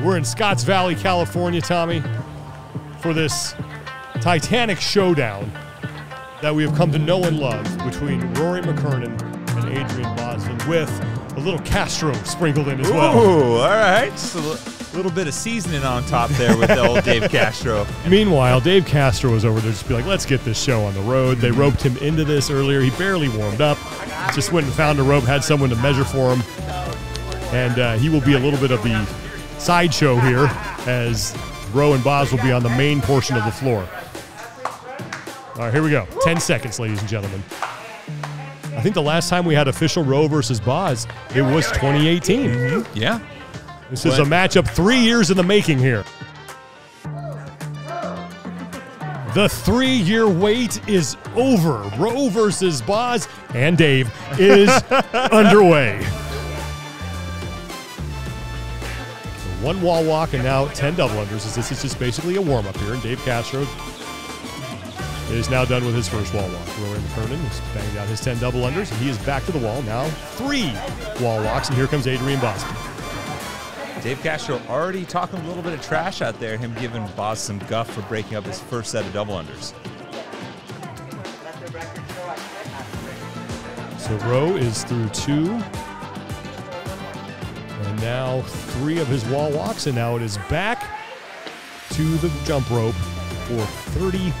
We're in Scotts Valley, California, Tommy, for this titanic showdown that we have come to know and love between Rory McKernan and Adrian Bosman, with a little Castro sprinkled in as well. Ooh, all right. Just a little bit of seasoning on top there with the old Dave Castro. Meanwhile, Dave Castro was over there just be like, let's get this show on the road. They roped him into this earlier. He barely warmed up. Just went and found a rope, had someone to measure for him. And he will be a little bit of the sideshow here, as Roe and Boz will be on the main portion of the floor. All right, here we go. 10 seconds, ladies and gentlemen. I think the last time we had official Roe versus Boz, it was 2018. Yeah. This is a matchup 3 years in the making here. The 3-year wait is over. Roe versus Boz and Dave is underway. One wall walk and now 10 double unders, as this is just basically a warm-up here, and Dave Castro is now done with his first wall walk. Rory McKernan has banged out his 10 double unders, and he is back to the wall. Now 3 wall walks, and here comes Adrian Bosman. Dave Castro already talking a little bit of trash out there, him giving Boz some guff for breaking up his first set of double unders. So Roe is through 2. And now 3 of his wall walks, and now it is back to the jump rope for 30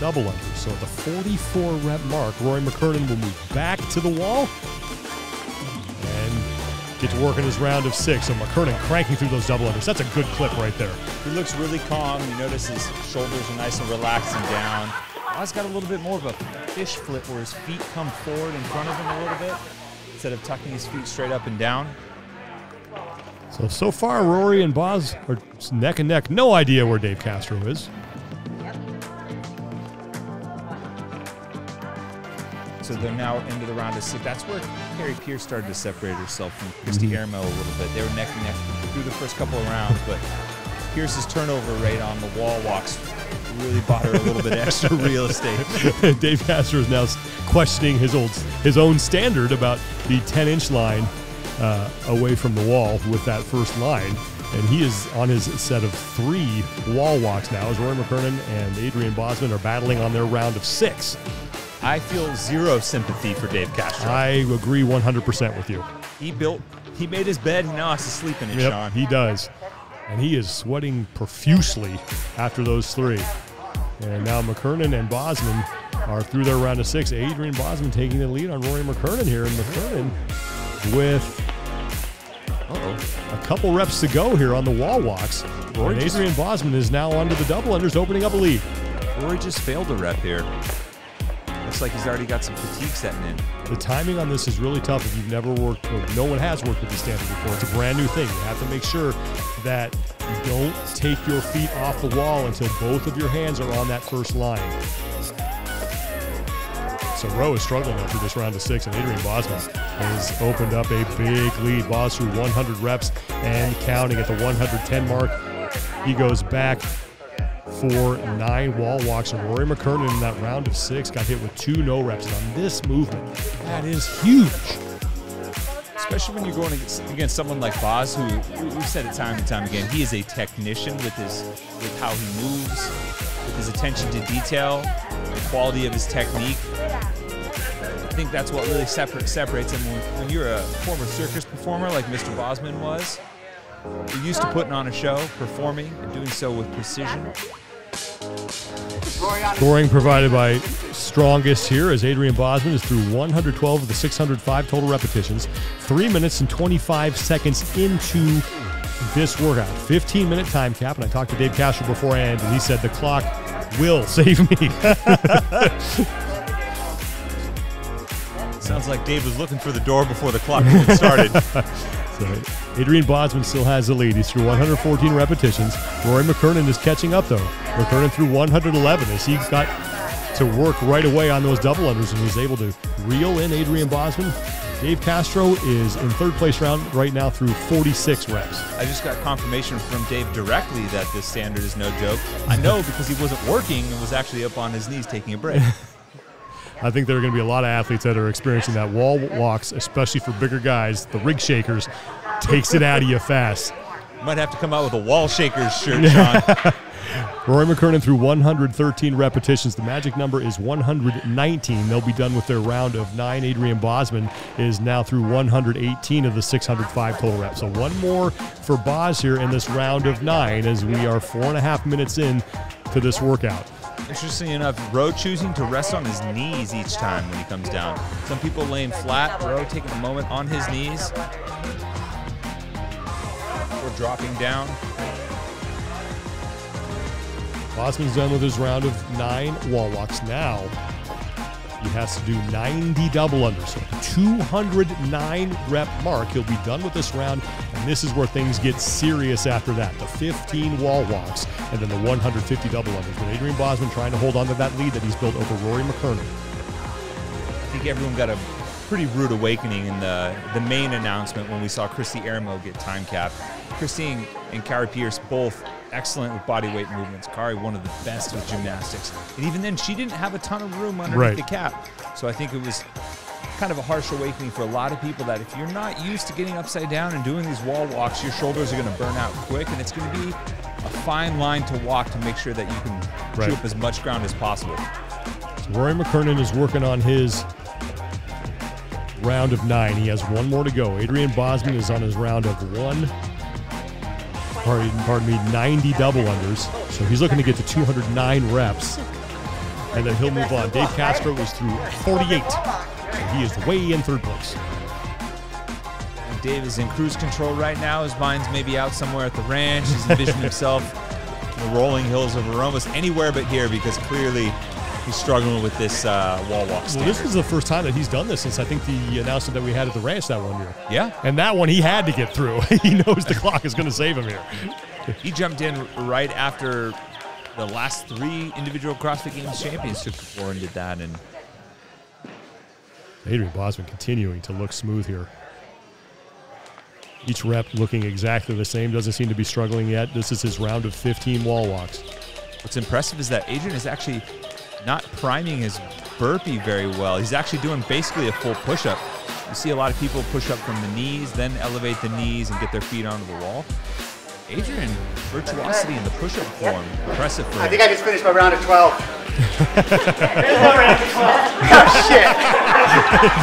double unders. So at the 44 rep mark, Rory McKernan will move back to the wall and get to work in his round of 6. So McKernan cranking through those double unders. That's a good clip right there. He looks really calm. You notice his shoulders are nice and relaxing down. Boz got a little bit more of a fish flip where his feet come forward in front of him a little bit instead of tucking his feet straight up and down. So far, Rory and Boz are neck and neck. No idea where Dave Castro is. So they're now into the round of 6. That's where Carrie Pierce started to separate herself from Christy Hermo a little bit. They were neck and neck through the first couple of rounds, but Pierce's turnover rate on the wall walks really bought her a little bit extra real estate. Dave Castro is now questioning his own standard about the 10-inch line away from the wall with that first line, and he is on his set of 3 wall walks now, as Rory McKernan and Adrian Bosman are battling on their round of 6. I feel zero sympathy for Dave Castro. I agree 100% with you. He made his bed, he now has to sleep in it, Yep, Sean. he does, and he is sweating profusely after those 3. And now McKernan and Bosman are through their round of 6. Adrian Bosman taking the lead on Rory McKernan here, and McKernan with a couple reps to go here on the wall walks. And Adrian Bosman is now under the double unders, opening up a lead. Rory just failed a rep here. Looks like he's already got some fatigue setting in. The timing on this is really tough if you've never worked, or no one has worked with the standard before. It's a brand new thing. You have to make sure that you don't take your feet off the wall until both of your hands are on that first line. So Roe is struggling now through this round of 6, and Adrian Bosman has opened up a big lead. Boz through 100 reps and counting at the 110 mark. He goes back for 9 wall walks, and Rory McKernan in that round of 6 got hit with 2 no reps. And on this movement, that is huge. Especially when you're going against someone like Boz, who we've said it time and time again, he is a technician with how he moves, with his attention to detail, the quality of his technique. I think that's what really separates him. When you're a former circus performer like Mr. Bosman was, you're used to putting on a show, performing, and doing so with precision. Scoring provided by Strongest here, as Adrian Bosman is through 112 of the 605 total repetitions, 3 minutes and 25 seconds into this workout. 15-minute time cap, and I talked to Dave Castro beforehand, and he said the clock will save me. Sounds like Dave was looking for the door before the clock even started. So Adrian Bosman still has the lead. He's through 114 repetitions. Rory McKernan is catching up, though. McKernan through 111 as he got to work right away on those double unders and was able to reel in Adrian Bosman. Dave Castro is in 3rd place round right now through 46 reps. I just got confirmation from Dave directly that this standard is no joke. I know because he wasn't working and was actually up on his knees taking a break. I think there are going to be a lot of athletes that are experiencing that. Wall walks, especially for bigger guys, the rig shakers, takes it out of you fast. Might have to come out with a wall shakers shirt, Sean. Rory McKernan threw 113 repetitions. The magic number is 119. They'll be done with their round of 9. Adrian Bosman is now through 118 of the 605 total reps. So one more for Boz here in this round of 9 as we are 4.5 minutes in to this workout. Interesting enough, Rowe choosing to rest on his knees each time when he comes down. Some people laying flat, Rowe taking a moment on his knees. We're dropping down. Bosman's done with his round of 9 wall walks. Now he has to do 90 double unders. So at the 209 rep mark, he'll be done with this round, and this is where things get serious after that. The 15 wall walks and then the 150 double unders. But Adrian Bosman trying to hold on to that lead that he's built over Rory McKernan. I think everyone got a pretty rude awakening in the main announcement when we saw Christy Eramo get time capped. Christy and Kari Pierce both excellent with body weight movements. Kari, one of the best with gymnastics. And even then, she didn't have a ton of room underneath the cap. So I think it was kind of a harsh awakening for a lot of people that if you're not used to getting upside down and doing these wall walks, your shoulders are going to burn out quick, and it's going to be a fine line to walk to make sure that you can chew up as much ground as possible. So Rory McKernan is working on his round of 9. He has one more to go. Adrian Bosman is on his round of 90 double unders. So he's looking to get to 209 reps. And then he'll move on. Dave Castro is through 48. So he is way in third place. And Dave is in cruise control right now. His mind's maybe out somewhere at the ranch. He's envisioning himself in the rolling hills of almost anywhere but here, because clearly he's struggling with this wall walk standard. Well, this is the first time that he's done this since I think the announcement that we had at the ranch that one year. Yeah. And that one he had to get through. He knows the clock is going to save him here. He jumped in right after the last 3 individual CrossFit Games champions took the floor and did that. And Adrian Bosman continuing to look smooth here. Each rep looking exactly the same. Doesn't seem to be struggling yet. This is his round of 15 wall walks. What's impressive is that Adrian is actually not priming his burpee very well. He's actually doing basically a full push-up. You see a lot of people push up from the knees, then elevate the knees and get their feet onto the wall. Adrian, virtuosity in the push-up form. Impressive for him. I think I just finished my round of 12. There's no round of 12. Oh, shit.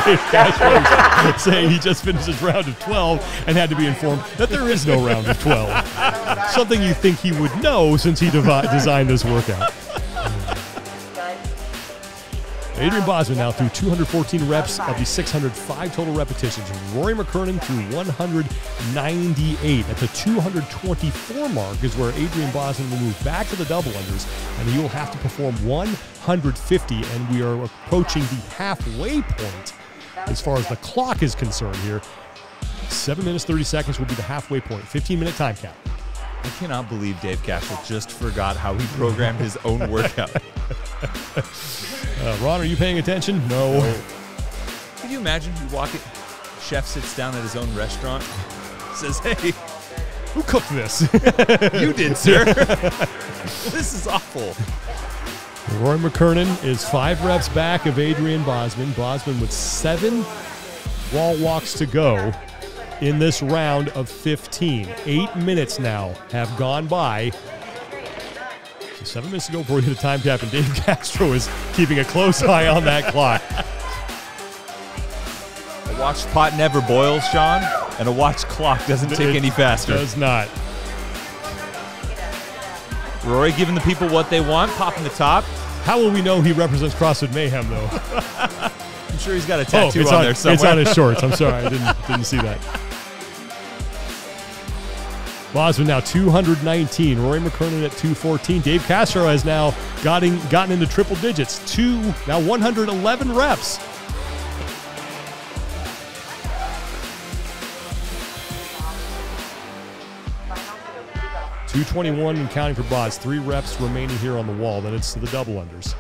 Dave Castro saying he just finished his round of 12 and had to be informed that there is no round of 12. Something you think he would know since he designed this workout. Adrian Bosman now through 214 reps of the 605 total repetitions. Rory McKernan through 198. At the 224 mark is where Adrian Bosman will move back to the double unders, and he will have to perform 150, and we are approaching the halfway point as far as the clock is concerned here. 7 minutes, 30 seconds will be the halfway point. 15-minute time cap. I cannot believe Dave Castro just forgot how he programmed his own workout. Ron, are you paying attention? No. Can you imagine you walk it, chef sits down at his own restaurant, says, hey, who cooked this? You did, sir. This is awful. Rory McKernan is 5 reps back of Adrian Bosman. Bosman with 7 wall walks to go in this round of 15. 8 minutes now have gone by. 7 minutes to go before we hit a time cap, and Dave Castro is keeping a close eye on that clock. A watch pot never boils, Sean, and a watch clock doesn't tick any faster. Does not. Rory giving the people what they want, popping the top. How will we know he represents CrossFit Mayhem, though? I'm sure he's got a tattoo on there somewhere. It's on his shorts. I'm sorry, I didn't see that. Bosman now 219. Rory McKernan at 214. Dave Castro has now gotten into triple digits. 111 reps. $221 and counting for Boz. 3 reps remaining here on the wall. Then it's to the double unders.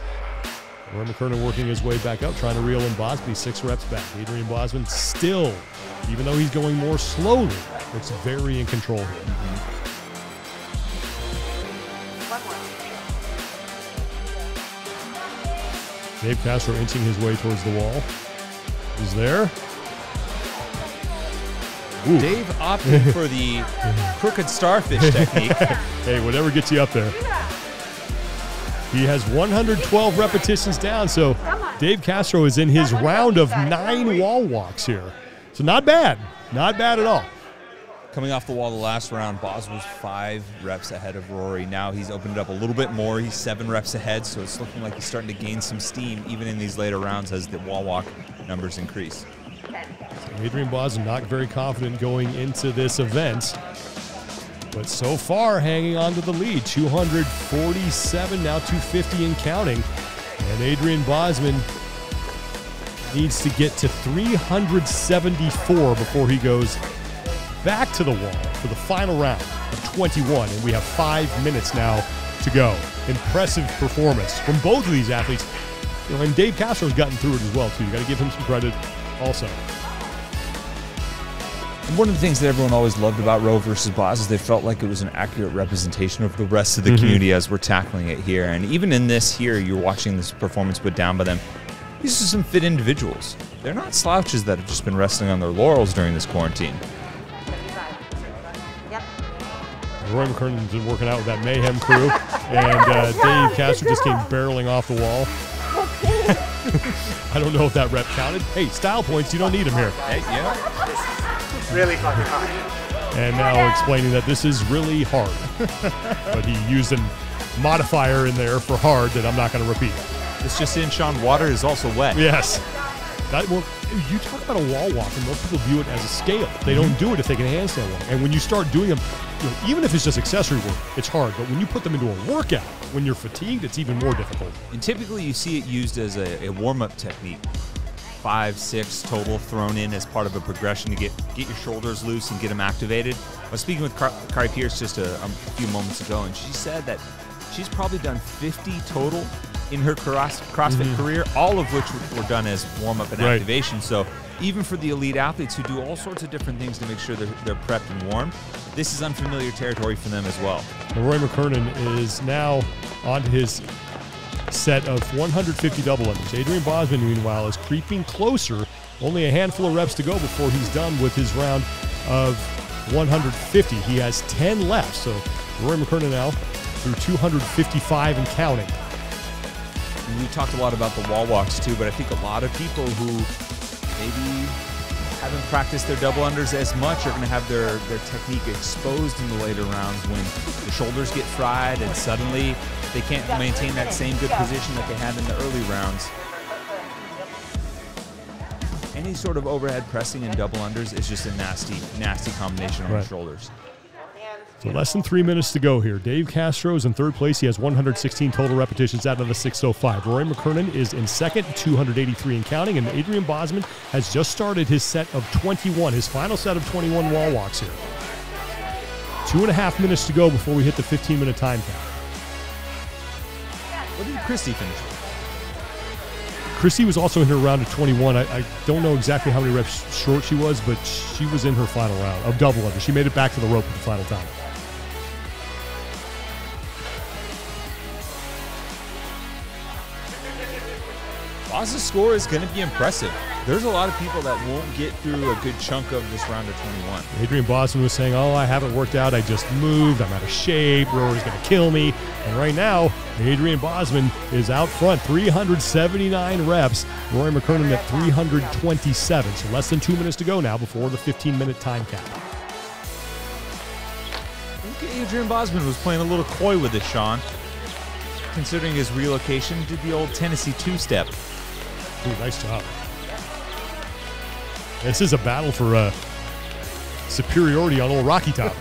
Rory McKernan working his way back up, trying to reel in Bosby. 6 reps back. Adrian Bosman still, even though he's going more slowly, looks very in control here. Dave Castro inching his way towards the wall. He's there. Ooh. Dave opted for the crooked starfish technique. Hey, whatever gets you up there. He has 112 repetitions down, so Dave Castro is in his round of 9 wall walks here. So not bad. Not bad at all. Coming off the wall the last round, Boz was 5 reps ahead of Rory. Now he's opened it up a little bit more. He's 7 reps ahead, so it's looking like he's starting to gain some steam even in these later rounds as the wall walk numbers increase. Adrian Boz not very confident going into this event, but so far hanging on to the lead. 247, now 250 and counting. And Adrian Bosman needs to get to 374 before he goes back to the wall for the final round of 21, and we have 5 minutes now to go. Impressive performance from both of these athletes. You know, and Dave Castro's gotten through it as well, too. You got to give him some credit also. And one of the things that everyone always loved about Rowe versus Boz is they felt like it was an accurate representation of the rest of the community as we're tackling it here. And even in this here, you're watching this performance put down by them. These are some fit individuals. They're not slouches that have just been resting on their laurels during this quarantine. Roy McKernan's been working out with that Mayhem crew, and Dave Castro just came barreling off the wall. I don't know if that rep counted. Hey, style points, you don't need them here. Hey, yeah. Really fucking hard. And now explaining that this is really hard. But he used a modifier in there for hard that I'm not going to repeat. This just in, Sean, water is also wet. Yes. Well, you talk about a wall walk, and most people view it as a scale. They don't do it if they can handstand walk. And when you start doing them, you know, even if it's just accessory work, it's hard. But when you put them into a workout, when you're fatigued, it's even more difficult. And typically you see it used as a warm-up technique. 5, 6 total thrown in as part of a progression to get your shoulders loose and get them activated. I was speaking with Kari Pierce just a few moments ago, and she said that she's probably done 50 total in her CrossFit career, all of which were done as warm-up and activation. So even for the elite athletes who do all sorts of different things to make sure they're prepped and warmed, this is unfamiliar territory for them as well. Roy McKernan is now on to his set of 150 double unders. Adrian Bosman, meanwhile, is creeping closer. Only a handful of reps to go before he's done with his round of 150. He has 10 left, so Roy McKernan now through 255 and counting. We talked a lot about the wall walks too, but I think a lot of people who maybe haven't practiced their double unders as much are going to have their technique exposed in the later rounds when the shoulders get fried and suddenly they can't maintain that same good position that they had in the early rounds. Any sort of overhead pressing and double unders is just a nasty, nasty combination on the shoulders. So less than 3 minutes to go here. Dave Castro is in third place. He has 116 total repetitions out of the 605. Roy McKernan is in second, 283 and counting. And Adrian Bosman has just started his set of 21, his final set of 21 wall walks here. 2.5 minutes to go before we hit the 15-minute time count. What did Christy finish with? Christy was also in her round of 21. I don't know exactly how many reps short she was, but she was in her final round of double under. She made it back to the rope at the final time. Boz's score is going to be impressive. There's a lot of people that won't get through a good chunk of this round of 21. Adrian Bosman was saying, oh, I haven't worked out. I just moved. I'm out of shape. Rory's going to kill me. And right now, Adrian Bosman is out front, 379 reps. Roy McKernan at 327. So less than 2 minutes to go now before the 15-minute time cap. I think Adrian Bosman was playing a little coy with it, Sean. Considering his relocation, did the old Tennessee two-step. Ooh, nice job. This is a battle for superiority on old Rocky Top.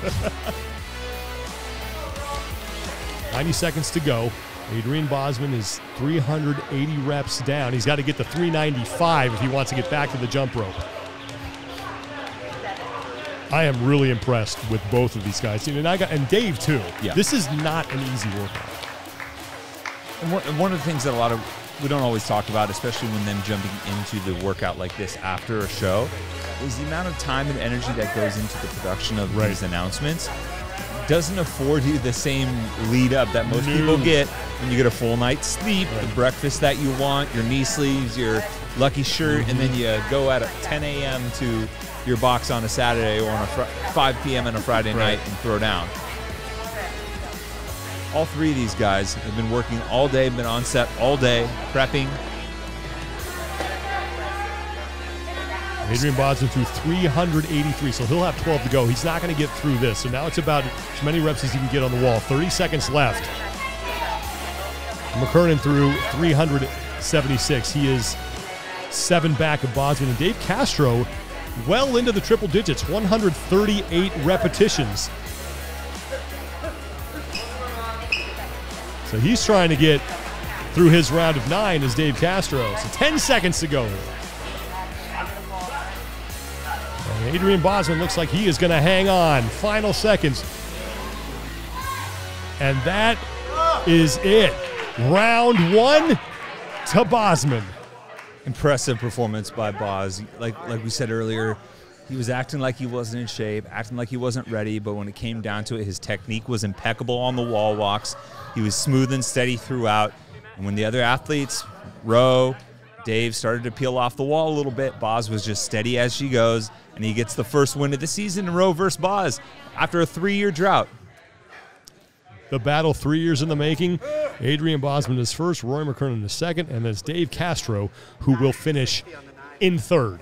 90 seconds to go. Adrian Bosman is 380 reps down. He's got to get to 395 if he wants to get back to the jump rope. I am really impressed with both of these guys. And Dave, too. Yeah. This is not an easy workout. And one of the things that we don't always talk about, especially when them jumping into the workout like this after a show, is the amount of time and energy that goes into the production of these announcements. Doesn't afford you the same lead up that most people get when you get a full night's sleep, the breakfast that you want, your knee sleeves, your lucky shirt, and then you go at 10 a.m. to your box on a Saturday or on a 5 p.m. on a Friday night and throw down. All three of these guys have been working all day, been on set all day, prepping. Adrian Bosman threw 383, so he'll have 12 to go. He's not going to get through this. So now it's about as many reps as he can get on the wall. 30 seconds left. McKernan threw 376. He is 7 back of Bosman. And Dave Castro well into the triple digits, 138 repetitions. So he's trying to get through his round of 9 as Dave Castro. So 10 seconds to go. And Adrian Bosman looks like he is going to hang on. Final seconds. And that is it. Round 1 to Bosman. Impressive performance by Boz. Like we said earlier, he was acting like he wasn't in shape, acting like he wasn't ready, but when it came down to it, his technique was impeccable on the wall walks. He was smooth and steady throughout. And when the other athletes, Rowe, Dave, started to peel off the wall a little bit, Boz was just steady as she goes, and he gets the first win of the season in Rowe versus Boz after a 3-year drought. The battle 3 years in the making. Adrian Bosman is first, Roy McKernan is second, and it's Dave Castro who will finish in third.